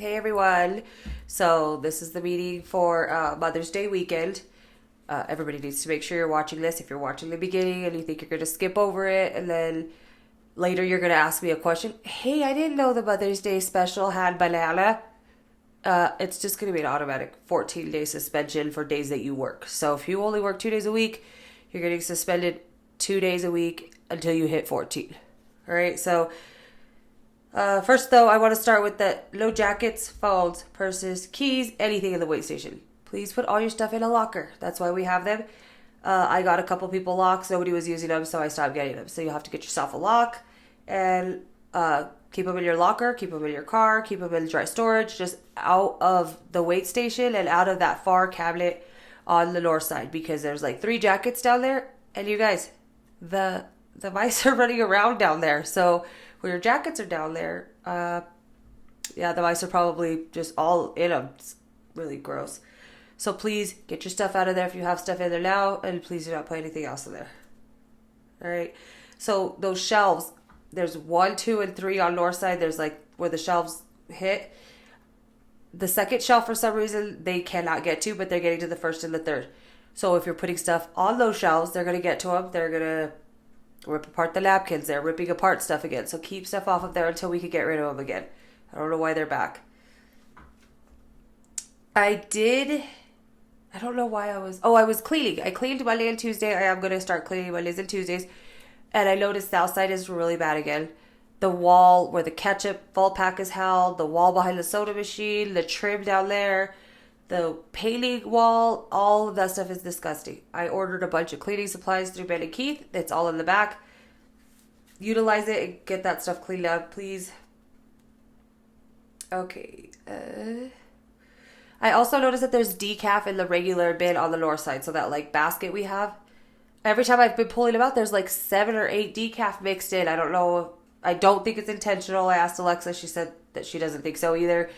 Hey everyone. So this is the meeting for Mother's Day weekend. Everybody needs to make sure you're watching this. If you're watching the beginning and you think you're going to skip over it and then later you're going to ask me a question. Hey, I didn't know the Mother's Day special had banana. It's just going to be an automatic 14-day suspension for days that you work. So if you only work 2 days a week, you're getting suspended 2 days a week until you hit 14. All right, so first, though, I want to start with the no jackets, phones, purses, keys, anything in the wait station. Please put all your stuff in a locker. That's why we have them. I got a couple people locks. Nobody was using them, so I stopped getting them. So you have to get yourself a lock and keep them in your locker, keep them in your car, keep them in dry storage, just out of the wait station and out of that far cabinet on the north side because there's like 3 jackets down there. And you guys, the mice are running around down there. So when your jackets are down there, yeah, the mice are probably just all in them. It's really gross. So please get your stuff out of there if you have stuff in there now, and please do not put anything else in there. All right. So those shelves, there's 1, 2, and 3 on north side. There's like where the shelves hit. The second shelf, for some reason, they cannot get to, but they're getting to the first and the third. So if you're putting stuff on those shelves, they're going to get to them. They're going to rip apart the napkins. They're ripping apart stuff again. So keep stuff off of there until we can get rid of them again. I don't know why they're back. I don't know why I was cleaning. I cleaned Monday and Tuesday. I am going to start cleaning Mondays and Tuesdays. And I noticed the outside is really bad again. The wall where the ketchup full pack is held, the wall behind the soda machine, the trim down there, the painting wall, all of that stuff is disgusting. I ordered a bunch of cleaning supplies through Ben and Keith. It's all in the back. Utilize it and get that stuff cleaned up, please. Okay. I also noticed that there's decaf in the regular bin on the north side. So that like basket we have. Every time I've been pulling them out, there's like 7 or 8 decaf mixed in. I don't know. I don't think it's intentional. I asked Alexa. She said that she doesn't think so either.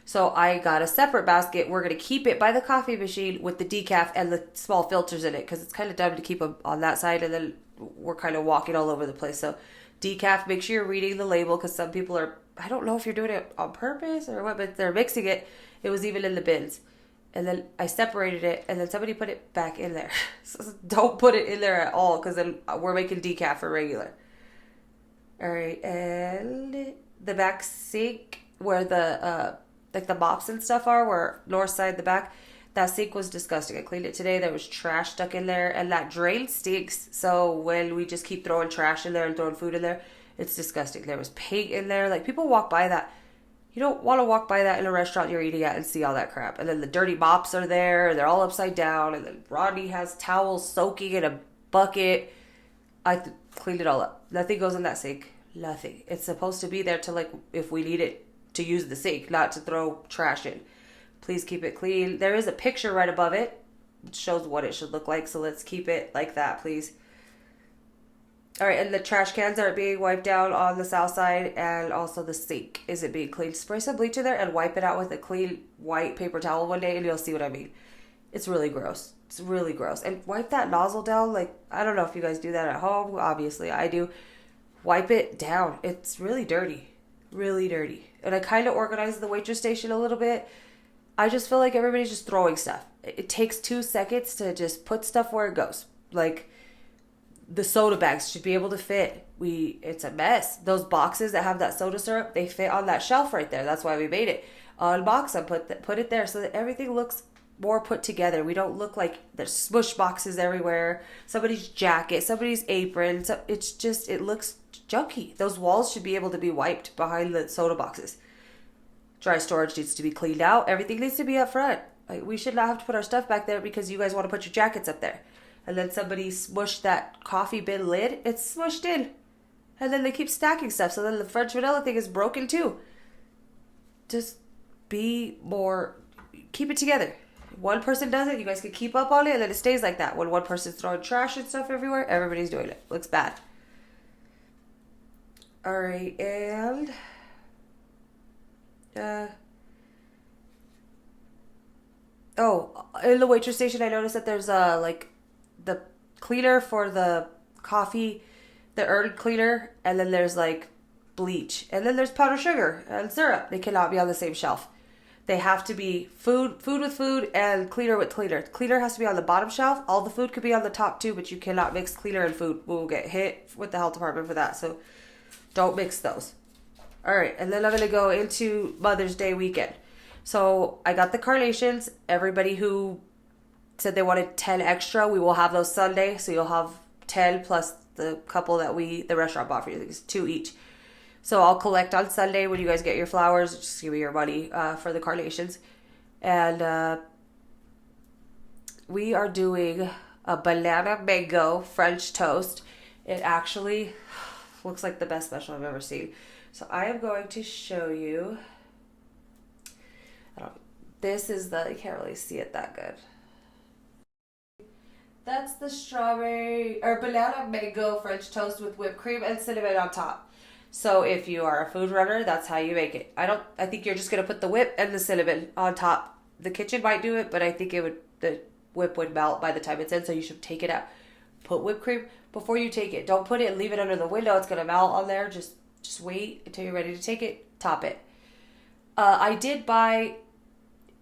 So I got a separate basket. We're going to keep it by the coffee machine with the decaf and the small filters in it because it's kind of dumb to keep them on that side and then we're kind of walking all over the place. So decaf, make sure you're reading the label because some people are, I don't know if you're doing it on purpose or what, but they're mixing it. It was even in the bins. And then I separated it and then somebody put it back in there. So don't put it in there at all because then we're making decaf for regular. All right. And the back sink where the like the mops and stuff are, where north side, the back, that sink was disgusting. I cleaned it today. There was trash stuck in there and that drain stinks. So when we just keep throwing trash in there and throwing food in there, it's disgusting. There was paint in there. Like people walk by that. You don't want to walk by that in a restaurant you're eating at and see all that crap. And then the dirty mops are there. They're all upside down. And then Rodney has towels soaking in a bucket. I cleaned it all up. Nothing goes in that sink. Nothing. It's supposed to be there to like if we need it to use the sink, not to throw trash in. Please keep it clean. There is a picture right above it. It shows what it should look like. So let's keep it like that, please. All right, and the trash cans are being wiped down on the south side, and also the sink isn't being cleaned. Spray some bleach in there and wipe it out with a clean white paper towel one day, and you'll see what I mean. It's really gross. It's really gross. And wipe that nozzle down. Like, I don't know if you guys do that at home. Obviously, I do. Wipe it down. It's really dirty. Really dirty. And I kind of organized the waitress station a little bit. I just feel like everybody's just throwing stuff. It takes 2 seconds to just put stuff where it goes. Like, the soda bags should be able to fit. It's a mess. Those boxes that have that soda syrup, they fit on that shelf right there. That's why we made it. Unbox them, put it there so that everything looks more put together. We don't look like there's smush boxes everywhere. Somebody's jacket, somebody's apron. So it looks junky. Those walls should be able to be wiped behind the soda boxes. Dry storage needs to be cleaned out. Everything needs to be up front. Like, we should not have to put our stuff back there because you guys want to put your jackets up there. And then somebody smushed that coffee bin lid. It's smushed in. And then they keep stacking stuff. So then the French vanilla thing is broken too. Just keep it together. One person does it, you guys can keep up on it, and then it stays like that. When one person's throwing trash and stuff everywhere, everybody's doing it. Looks bad. All right, and in the waitress station, I noticed that there's like the cleaner for the coffee, the herb cleaner, and then there's like bleach, and then there's powdered sugar and syrup. They cannot be on the same shelf. They have to be food with food, and cleaner with cleaner. Cleaner has to be on the bottom shelf. All the food could be on the top too, but you cannot mix cleaner and food. We'll get hit with the health department for that. So don't mix those. All right, and then I'm going to go into Mother's Day weekend. So I got the carnations. Everybody who said they wanted 10 extra, we will have those Sunday. So you'll have 10 plus the couple that the restaurant bought for you. It's 2 each. So I'll collect on Sunday when you guys get your flowers. Just give me your money for the carnations. And we are doing a banana mango French toast. It actually looks like the best special I've ever seen. So I am going to show you. This is you can't really see it that good. That's the strawberry or banana mango French toast with whipped cream and cinnamon on top. So if you are a food runner, that's how you make it. I think you're just gonna put the whip and the cinnamon on top. The kitchen might do it, but I think the whip would melt by the time it's in, so you should take it out. Put whipped cream before you take it. Don't put it and leave it under the window. It's gonna melt on there. Just wait until you're ready to take it. Top it. I did buy.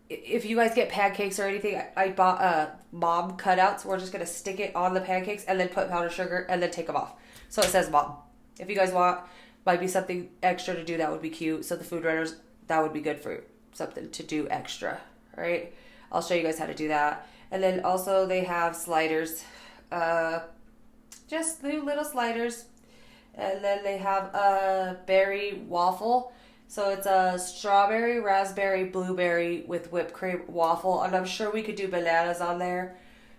If you guys get pancakes or anything, I bought mom cutouts. We're just going to stick it on the pancakes and then put powdered sugar and then take them off. So it says mom. If you guys want, might be something extra to do, that would be cute. So the food runners, that would be good for something to do extra. All right. I'll show you guys how to do that. And then also they have sliders. Just little sliders. And then they have a berry waffle. So it's a strawberry, raspberry, blueberry with whipped cream waffle. And I'm sure we could do bananas on there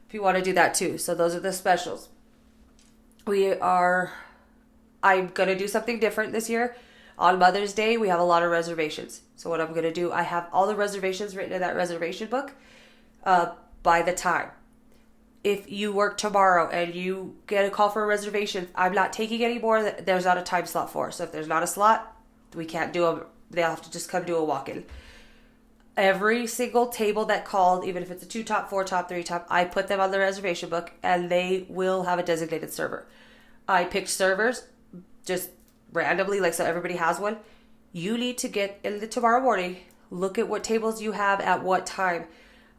if you want to do that too. So those are the specials. I'm going to do something different this year. On Mother's Day, we have a lot of reservations. So what I'm going to do, I have all the reservations written in that reservation book by the time. If you work tomorrow and you get a call for a reservation, I'm not taking any more that there's not a time slot for. So if there's not a slot, we can't do them. They'll have to just come do a walk-in. Every single table that called, even if it's a 2 top, 4 top, 3 top, I put them on the reservation book and they will have a designated server. I picked servers just randomly, so everybody has one. You need to get in tomorrow morning, look at what tables you have at what time.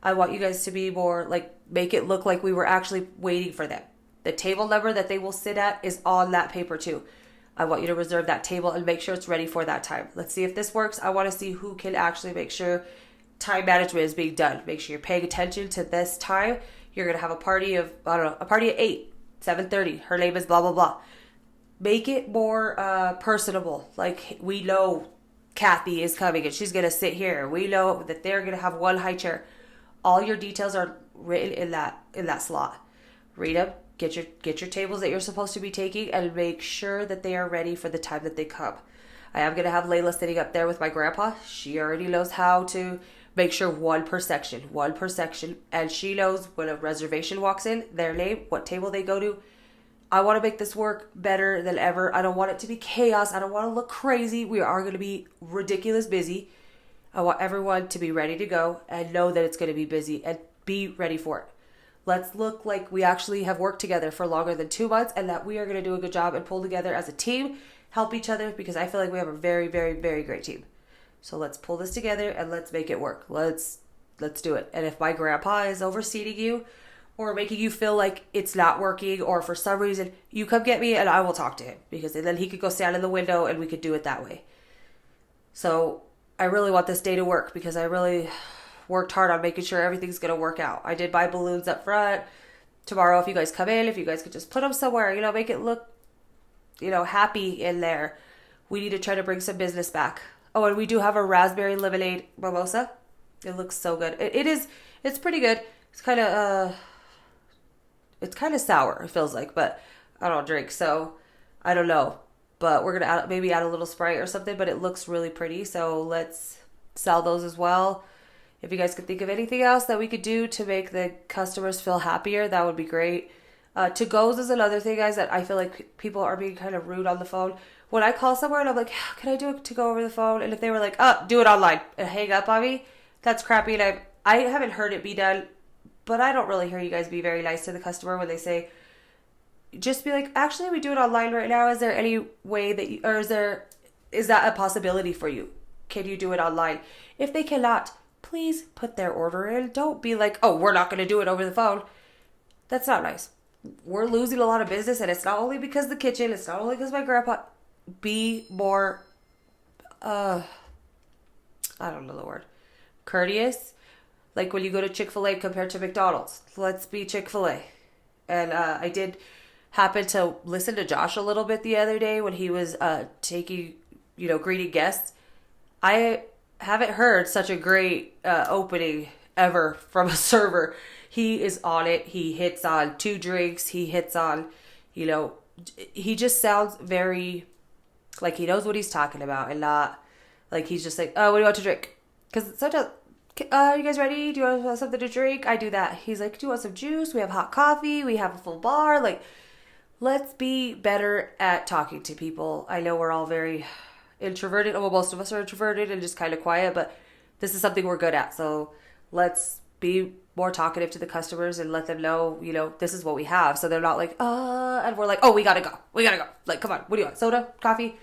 I want you guys to be more make it look like we were actually waiting for them. The table number that they will sit at is on that paper too. I want you to reserve that table and make sure it's ready for that time. Let's see if this works. I want to see who can actually make sure time management is being done. Make sure you're paying attention to this time. You're going to have a party at 8, 7:30. Her name is blah, blah, blah. Make it more personable. We know Kathy is coming and she's going to sit here. We know that they're going to have one high chair. All your details are written in that slot. Read them. Get your tables that you're supposed to be taking and make sure that they are ready for the time that they come. I am going to have Layla sitting up there with my grandpa. She already knows how to make sure one per section. And she knows when a reservation walks in, their name, what table they go to. I want to make this work better than ever. I don't want it to be chaos. I don't want to look crazy. We are going to be ridiculous busy. I want everyone to be ready to go and know that it's going to be busy and be ready for it. Let's look like we actually have worked together for longer than 2 months and that we are going to do a good job and pull together as a team, help each other, because I feel like we have a very, very, very great team. So let's pull this together and let's make it work. Let's do it. And if my grandpa is overseating you or making you feel like it's not working or for some reason, you come get me and I will talk to him, because then he could go stand in the window and we could do it that way. So I really want this day to work because I really worked hard on making sure everything's going to work out. I did buy balloons up front. Tomorrow, if you guys come in, if you guys could just put them somewhere, make it look, happy in there. We need to try to bring some business back. Oh, and we do have a raspberry lemonade mimosa. It looks so good. It's pretty good. It's kind of sour, it feels like, but I don't drink, so I don't know. But we're going to maybe add a little Sprite or something, but it looks really pretty. So let's sell those as well. If you guys could think of anything else that we could do to make the customers feel happier, that would be great. To-goes is another thing, guys, that I feel like people are being kind of rude on the phone. When I call somewhere and I'm like, can I do it to-go over the phone? And if they were like, do it online and hang up on me, that's crappy. And I haven't heard it be done, but I don't really hear you guys be very nice to the customer when they say, just be like, actually, we do it online right now. Is there any way that is that a possibility for you? can you do it online? If they cannot, please put their order in. Don't be like, oh, we're not going to do it over the phone. That's not nice. We're losing a lot of business, and it's not only because of the kitchen. It's not only because my grandpa. Be more, I don't know the word, courteous. Like when you go to Chick-fil-A compared to McDonald's. Let's be Chick-fil-A. And I did happen to listen to Josh a little bit the other day when he was greeting guests. I haven't heard such a great opening ever from a server. He is on it. He hits on 2 drinks. He hits on, he just sounds very like he knows what he's talking about and not like he's just like, oh, what do you want to drink? Because sometimes, you guys ready? Do you want something to drink? I do that. He's like, do you want some juice? We have hot coffee. We have a full bar. Like, let's be better at talking to people. I know we're all very introverted. Well, most of us are introverted and just kind of quiet, but this is something we're good at. So let's be more talkative to the customers and let them know, this is what we have. So they're not like, and we're like, oh, we gotta go. Like, come on. What do you want? Soda? Coffee?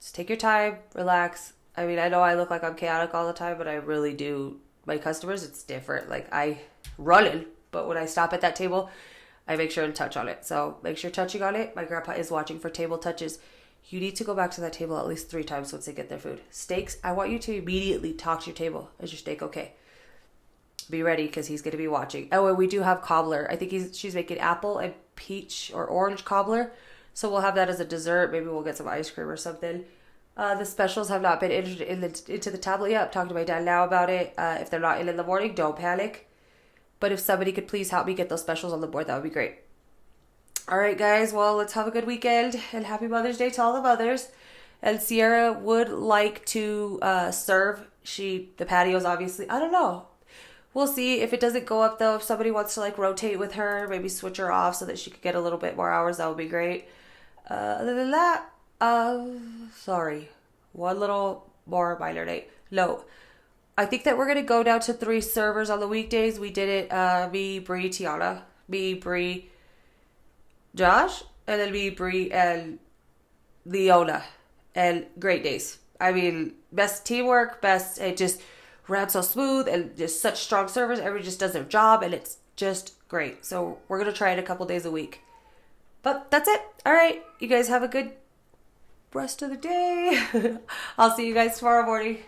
Just take your time, relax. I mean, I know I look like I'm chaotic all the time, but I really do. My customers, it's different. Like, I run in, but when I stop at that table, I make sure to touch on it. So make sure touching on it. My grandpa is watching for table touches. You need to go back to that table at least 3 times once they get their food. Steaks, I want you to immediately talk to your table. Is your steak okay? Be ready because he's going to be watching. Oh, and we do have cobbler. I think she's making apple and peach or orange cobbler. So we'll have that as a dessert. Maybe we'll get some ice cream or something. The specials have not been entered into the tablet yet. I'm talking to my dad now about it. If they're not in the morning, don't panic. But if somebody could please help me get those specials on the board, that would be great. All right, guys. Well, let's have a good weekend. And happy Mother's Day to all the mothers. And Sierra would like to serve. The patios, obviously. I don't know. We'll see if it doesn't go up, though. If somebody wants to, rotate with her, maybe switch her off so that she could get a little bit more hours, that would be great. Other than that, sorry. One little more minor note. I think that we're going to go down to 3 servers on the weekdays. We did it, me, Bree, Tiana. Me, Bree, Josh. And then me, Bree, and Leona. And great days. I mean, best teamwork, it just ran so smooth and just such strong servers. Everybody just does their job and it's just great. So we're going to try it a couple days a week. But that's it. All right. You guys have a good rest of the day. I'll see you guys tomorrow morning.